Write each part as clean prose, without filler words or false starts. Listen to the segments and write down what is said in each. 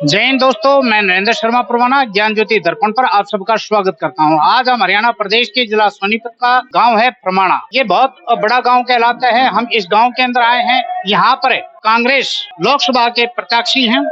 जय हिंद दोस्तों, मैं नरेंद्र शर्मा परवाना ज्ञान ज्योति दर्पण पर आप सबका स्वागत करता हूं। आज हम हरियाणा प्रदेश के जिला सोनीपत का गांव है प्रमाणा। ये बहुत बड़ा गांव कहलाता है। हम इस गांव के अंदर आए हैं। यहाँ पर कांग्रेस लोकसभा के प्रत्याशी हैं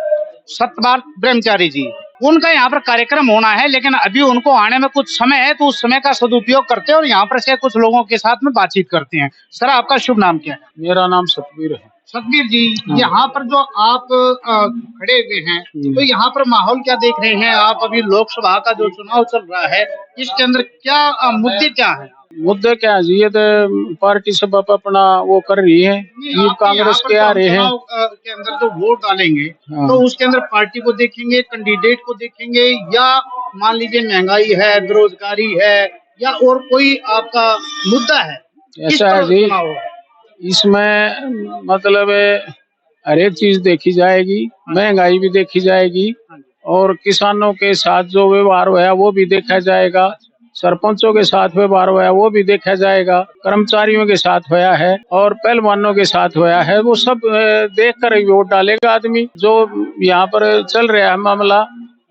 सत्यपाल ब्रह्मचारी जी। उनका यहाँ पर कार्यक्रम होना है, लेकिन अभी उनको आने में कुछ समय है, तो उस समय का सदुपयोग करते हैं और यहाँ पर से कुछ लोगों के साथ में बातचीत करते हैं। सर, आपका शुभ नाम क्या है? मेरा नाम सतबीर है। सतबीर जी, यहाँ पर जो आप खड़े हुए हैं, तो यहाँ पर माहौल क्या देख रहे हैं आप? अभी लोकसभा का जो चुनाव चल रहा है, इसके अंदर क्या मुद्दे क्या है? मुद्दे क्या है जी? ये तो पार्टी सब अपना वो कर रही है। ये कांग्रेस के आ रहे हैं के अंदर जो वोट डालेंगे, तो उसके अंदर पार्टी को देखेंगे, कैंडिडेट को देखेंगे, या मान लीजिए महंगाई है, बेरोजगारी है, या और कोई आपका मुद्दा है? ऐसा है जी, इसमें मतलब हर एक चीज देखी जाएगी, महंगाई भी देखी जाएगी और किसानों के साथ जो व्यवहार हुआ वो भी देखा जाएगा, सरपंचों के साथ व्यवहार हुआ वो भी देखा जाएगा, कर्मचारियों के साथ हुआ है और पहलवानों के साथ हुआ है, वो सब देख कर ही वोट डालेगा आदमी। जो यहाँ पर चल रहा है मामला,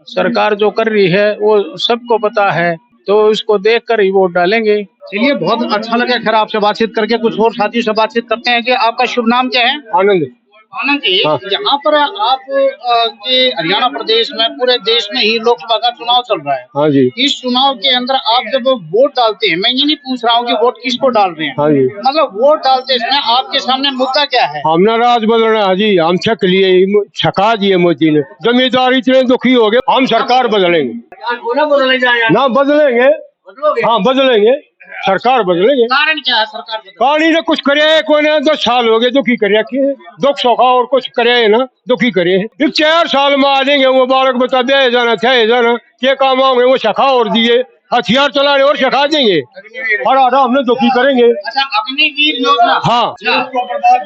सरकार जो कर रही है वो सबको पता है, तो इसको देख कर ही वोट डालेंगे। चलिए, बहुत अच्छा लगा खैर आपसे बातचीत करके। कुछ और साथियों से बातचीत करते हैं कि आपका शुभ नाम क्या है? आनंद। आनंद जी, हाँ। यहाँ पर आप के हरियाणा प्रदेश में, पूरे देश में ही लोकसभा का चुनाव चल रहा है। हाँ जी। इस चुनाव के अंदर आप जब वोट डालते हैं, मैं ये नहीं पूछ रहा हूँ कि वोट किसको डाल रहे हैं। हाँ जी। मतलब वोट डालते समय आपके सामने मुद्दा क्या है? हमने राज बदलना है जी, हम छक लिए, छका दिए मोदी ने। जमींदार इतने दुखी हो गए, हम सरकार बदलेंगे ना, बदलेंगे। हाँ, बदलेंगे, सरकार बदलेंगे। कारण क्या है सरकार बदलने? कहानी ने कुछ करे कोई ने, 10 साल हो गए दुखी करे, दुख सौखा और कुछ करे ना, दुखी करे। 4 साल में आ जाएंगे वो बालक बता दे जाना क्या काम आओगे, वो शखा और दिए, हथियार चलाने और शखा देंगे और आधा हमने दुखी करेंगे। अच्छा, अग्निवीर योजना। हाँ, देश को बर्बाद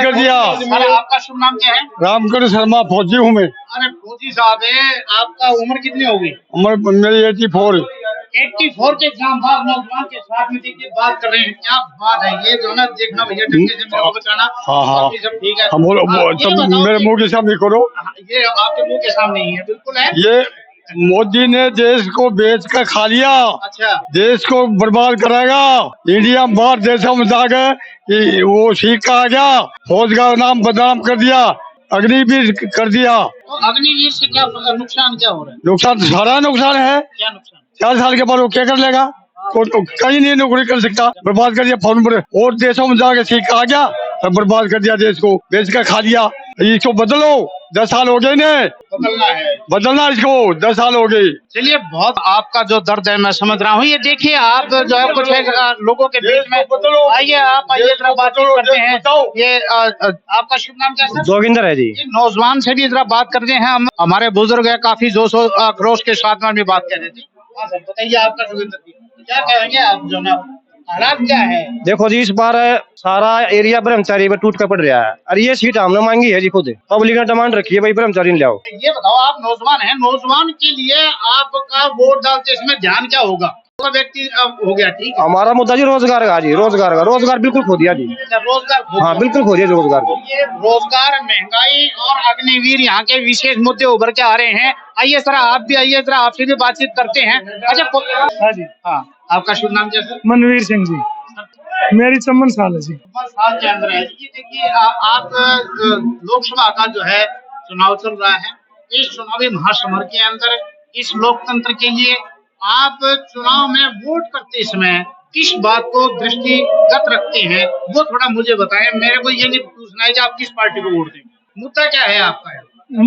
कर दिया। आपका शुभ नाम क्या है? रामगढ़ शर्मा, फौजी हूँ मैं। अरे फौजी साहब है, आपका उम्र कितनी होगी? उम्र मेरी 84। 84 के जांबाज नौजवान के साथ में देखिए बात कर रहे हैं। क्या बात है ये जो ना, देखना भैया ढंगे से मेरे को बताना। हाँ, सब ठीक है? मेरे मुंह के सामने करो। ये आपके मुंह के सामने ही है, बिल्कुल है। ये मोदी ने देश को बेच कर खा लिया। अच्छा, देश को बर्बाद कराएगा। इंडिया बाहर देशों में जाकर कि वो सीख का आ गया, फौज का नाम बदनाम कर दिया, अग्निवीर कर दिया। तो अग्निवीर से क्या नुकसान क्या हो रहा है? नुकसान सारा नुकसान है। क्या नुकसान? 4 साल के बाद वो क्या कर लेगा? कहीं नहीं नौकरी कर सकता, बर्बाद कर दिया फौरन पर। और देशों में जाके सीख आ गया, बर्बाद कर दिया, देश को बेच कर खा लिया। इसको बदलो, 10 साल हो गए ने, बदलना इसको, 10 साल हो गए। चलिए, बहुत आपका जो दर्द है मैं समझ रहा हूँ। ये देखिए, आप जो है कुछ लोगों के बीच में आइए, आप आइए, जरा बातचीत करते हैं। ये आपका शुभ नाम क्या है? जोगिंदर है जी। नौजवान से भी जरा बात करते हैं हम। हमारे बुजुर्ग है, काफी जोश आक्रोश के साथ में भी बात कर रहे थे। बताइए आपका जोगिंदर जी, क्या कहेंगे आप? जो ना हालात क्या है? देखो जी, इस बार सारा एरिया ब्रह्मचारी में टूट कर पड़ रहा है और ये सीट हमने मांगी है जी, खुद पब्लिक ने डिमांड रखी है, भाई ब्रह्मचारी ले आओ। ये बताओ, आप नौजवान हैं, नौजवान के लिए आपका वोट डालते इसमें ध्यान क्या होगा? व्यक्ति हो गया, ठीक है। हमारा मुद्दा जी रोजगार का जी, रोजगार बिल्कुल खो दिया जी। रोजगार, हाँ बिल्कुल खो दिया जी रोजगार को। ये रोजगार, महंगाई और अग्निवीर यहाँ के विशेष मुद्दे उभर के आ रहे हैं। आइए सर, आप भी आइए, जरा आपसे भी बातचीत करते हैं। अच्छा, हाँ जी, हाँ, आपका शुभ नाम क्या है? मनवीर सिंह जी। मेरी 54 साल है जी। 54 साल के अंदर है। ये देखिए, आप लोकसभा का जो है चुनाव चल रहा है। इस चुनावी महासमर के अंदर, इस लोकतंत्र के लिए आप चुनाव में वोट करते समय किस बात को दृष्टिगत रखते हैं, वो थोड़ा मुझे बताएं। मेरे को ये नहीं पूछना है कि आप किस पार्टी को वोट देंगे, मुद्दा क्या है आपका?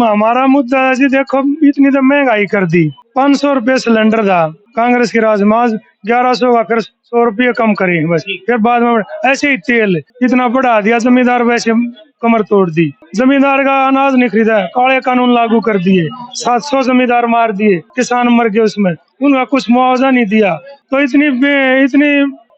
हमारा मुद्दा है जी, देखो इतनी तो महंगाई कर दी, 500 रुपए सिलेंडर था कांग्रेस के राज में, आज 1100 का, फिर 100 रुपये कम करे बस, फिर बाद में ऐसे ही तेल इतना बढ़ा दिया, जमींदार वैसे कमर तोड़ दी। जमींदार का अनाज नहीं खरीदा, काले कानून लागू कर दिए, 700 जमींदार मार दिए, किसान मर गए उसमें, उनका कुछ मुआवजा नहीं दिया। तो इतनी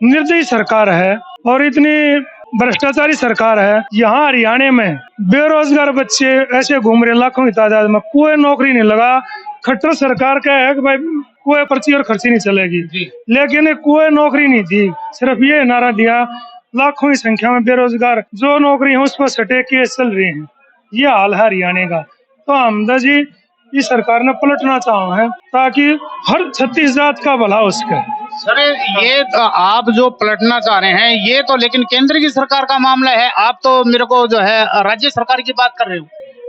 निर्दयी सरकार है और इतनी भ्रष्टाचारी सरकार है। यहाँ हरियाणा में बेरोजगार बच्चे ऐसे घूम रहे लाखों की तादाद में, कोई नौकरी नहीं लगा। खट्टर सरकार का है कि भाई कोई पर्ची और खर्ची नहीं चलेगी, लेकिन कोई नौकरी नहीं दी। सिर्फ ये नारा दिया लाखों की संख्या में बेरोजगार जो नौकरी है उस पर सटे केस चल रहे हैं। ये हाल है हरियाणा का। तो हमदा जी इस सरकार ने पलटना चाहा है ताकि हर 36 जात का भला हो सके। सर ये तो आप जो पलटना चाह रहे हैं ये तो लेकिन केंद्र की सरकार का मामला है। आप तो मेरे को जो है राज्य सरकार की बात कर रहे हो।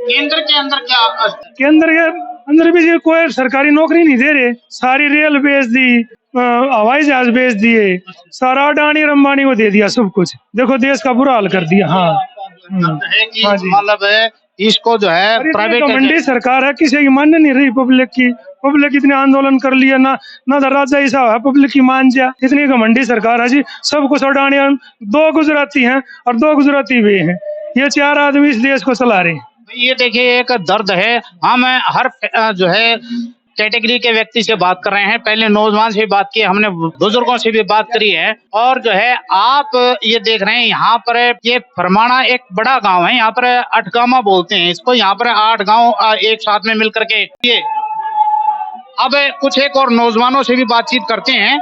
केंद्र के अंदर क्या? केंद्र के अंदर भी जी कोई सरकारी नौकरी नहीं दे रहे। सारी रेल बेच दी, हवाई जहाज बेच दिए, सारा अडानी और अंबानी को दे दिया सब कुछ। देखो देश का बुरा हाल कर दिया। हाँ मतलब इसको जो है प्राइवेट मंडी सरकार है, किसी की मान नहीं रही पब्लिक की। पब्लिक इतने आंदोलन कर लिया ना राजा ऐसा है पब्लिक की मान जा। इतनी घमंडी सरकार है जी, सब कुछ अडानी। 2 गुजराती हैं और 2 गुजराती वे हैं, ये 4 आदमी इस देश को चला रहे हैं। ये देखिए एक दर्द है। हम हर जो है कैटेगरी के व्यक्ति से बात कर रहे हैं। पहले नौजवान से भी बात की, हमने बुजुर्गों से भी बात करी है। और जो है आप ये देख रहे हैं यहाँ पर ये फरमाना एक बड़ा गांव है। यहाँ पर अठगामा बोलते हैं इसको। यहाँ पर 8 गांव एक साथ में मिलकर के ये। अब कुछ एक और नौजवानों से भी बातचीत करते हैं।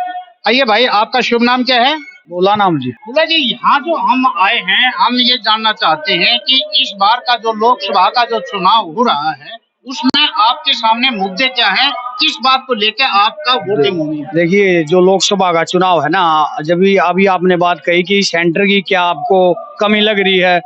आइए भाई, आपका शुभ नाम क्या है? बोला नाम जी। बोला जी, यहाँ जो हम आए हैं हम ये जानना चाहते हैं कि इस बार का जो लोकसभा का जो चुनाव हो रहा है उसमें आपके सामने मुद्दे क्या हैं, किस बात को लेकर आपका वोटिंग होनी है? देखिए जो लोकसभा का चुनाव है ना, जब भी अभी आपने बात कही कि सेंटर की क्या आपको कमी लग रही है।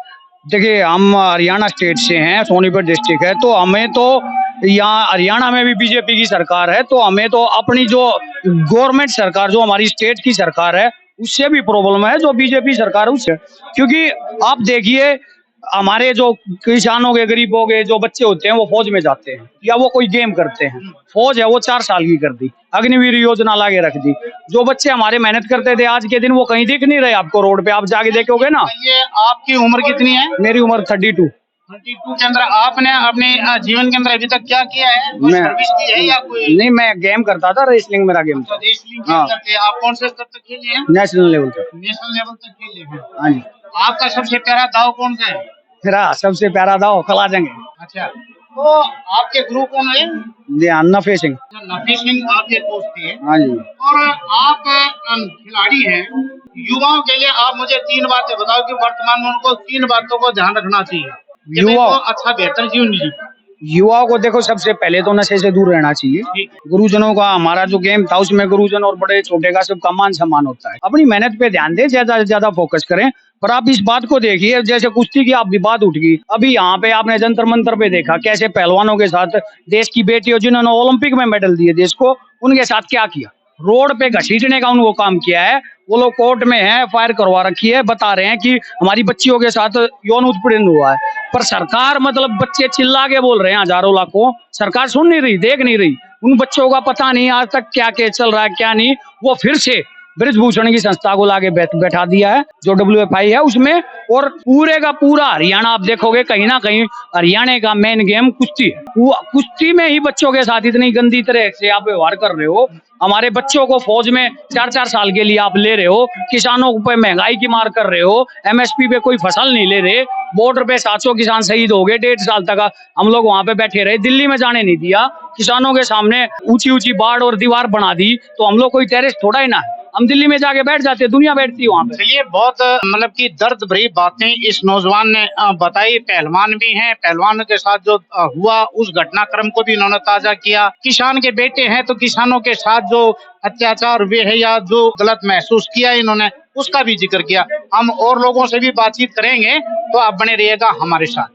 देखिए हम हरियाणा स्टेट से हैं, सोनीपत डिस्ट्रिक्ट है, तो हमें तो यहाँ हरियाणा में भी बीजेपी की सरकार है, तो हमें तो अपनी जो गवर्नमेंट सरकार जो हमारी स्टेट की सरकार है उससे भी प्रॉब्लम है, जो बीजेपी सरकार है उससे। क्योंकि आप देखिए हमारे जो किसानों के गरीबों के जो बच्चे होते हैं वो फौज में जाते हैं या वो कोई गेम करते हैं। फौज है वो 4 साल की कर दी, अग्निवीर योजना लाके रख दी। जो बच्चे हमारे मेहनत करते थे आज के दिन वो कहीं दिख नहीं रहे आपको रोड पे। आप जाके देखोगे ना। ये आपकी उम्र कितनी है? मेरी उम्र 32। 32 के अंदर आपने अपने जीवन के अंदर अभी तक क्या किया है? मैं सर्विस की है या कोई? नहीं, मैं गेम करता था, रेसलिंग मेरा गेम था। रेसलिंग हाँ। करते हैं। आप कौन से स्तर तक खेले हैं? नेशनल लेवल तक। नेशनल लेवल तक खेले हैं। हाँ जी। आपका सबसे प्यारा दाव कौन सा है? मेरा सबसे प्यारा दाव खला जंग है। अच्छा, तो आपके गुरु कौन है? नफे सिंह। नफी सिंह आपके कोच थे। हाँ जी। और आप खिलाड़ी हैं। युवाओं के लिए आप मुझे 3 बातें बताओ कि वर्तमान में उनको 3 बातों को ध्यान रखना चाहिए। युवा अच्छा बेहतर जीवन जी। युवाओं को देखो सबसे पहले तो नशे से दूर रहना चाहिए। गुरुजनों का हमारा जो गेम था उसमें गुरुजन और बड़े छोटे का सबका मान सम्मान होता है। अपनी मेहनत पे ध्यान दें, ज्यादा से ज्यादा फोकस करें। पर आप इस बात को देखिए, जैसे कुश्ती की आप भी बात उठ गई, अभी यहाँ पे आपने जंतर मंतर पे देखा कैसे पहलवानों के साथ देश की बेटियों जिन्होंने ओलंपिक में मेडल दिए देश को, उनके साथ क्या किया। रोड पे घसीटने का उनको काम किया है। वो लोग कोर्ट में है, फायर करवा रखी है, बता रहे हैं कि हमारी बच्चियों के साथ यौन उत्पीड़न हुआ है। पर सरकार मतलब बच्चे चिल्ला के बोल रहे हैं हजारों लाखों, सरकार सुन नहीं रही, देख नहीं रही। उन बच्चों का पता नहीं आज तक क्या केस चल रहा है क्या नहीं। वो फिर से ब्रिजभूषण की संस्था को लाके बैठा दिया है जो WFI है उसमें। और पूरे का पूरा हरियाणा आप देखोगे कहीं ना कहीं हरियाणा का मेन गेम कुश्ती है। कुश्ती में ही बच्चों के साथ इतनी गंदी तरह से आप व्यवहार कर रहे हो। हमारे बच्चों को फौज में 4-4 साल के लिए आप ले रहे हो। किसानों पे महंगाई की मार कर रहे हो। MSP पे कोई फसल नहीं ले रहे। बॉर्डर पे 700 किसान शहीद हो गए। 1.5 साल तक हम लोग वहां पे बैठे रहे। दिल्ली में जाने नहीं दिया। किसानों के सामने ऊंची ऊंची बाढ़ और दीवार बना दी। तो हम लोग कोई टेररिस्ट थोड़ा ही ना है, हम दिल्ली में जाके बैठ जाते, दुनिया बैठती है वहाँ पे। चलिए, बहुत मतलब की दर्द भरी बातें इस नौजवान ने बताई। पहलवान भी हैं, पहलवान के साथ जो हुआ उस घटनाक्रम को भी इन्होंने ताजा किया। किसान के बेटे हैं तो किसानों के साथ जो अत्याचार हुए है या जो गलत महसूस किया इन्होंने उसका भी जिक्र किया। हम और लोगों से भी बातचीत करेंगे, तो आप बने रहिएगा हमारे साथ।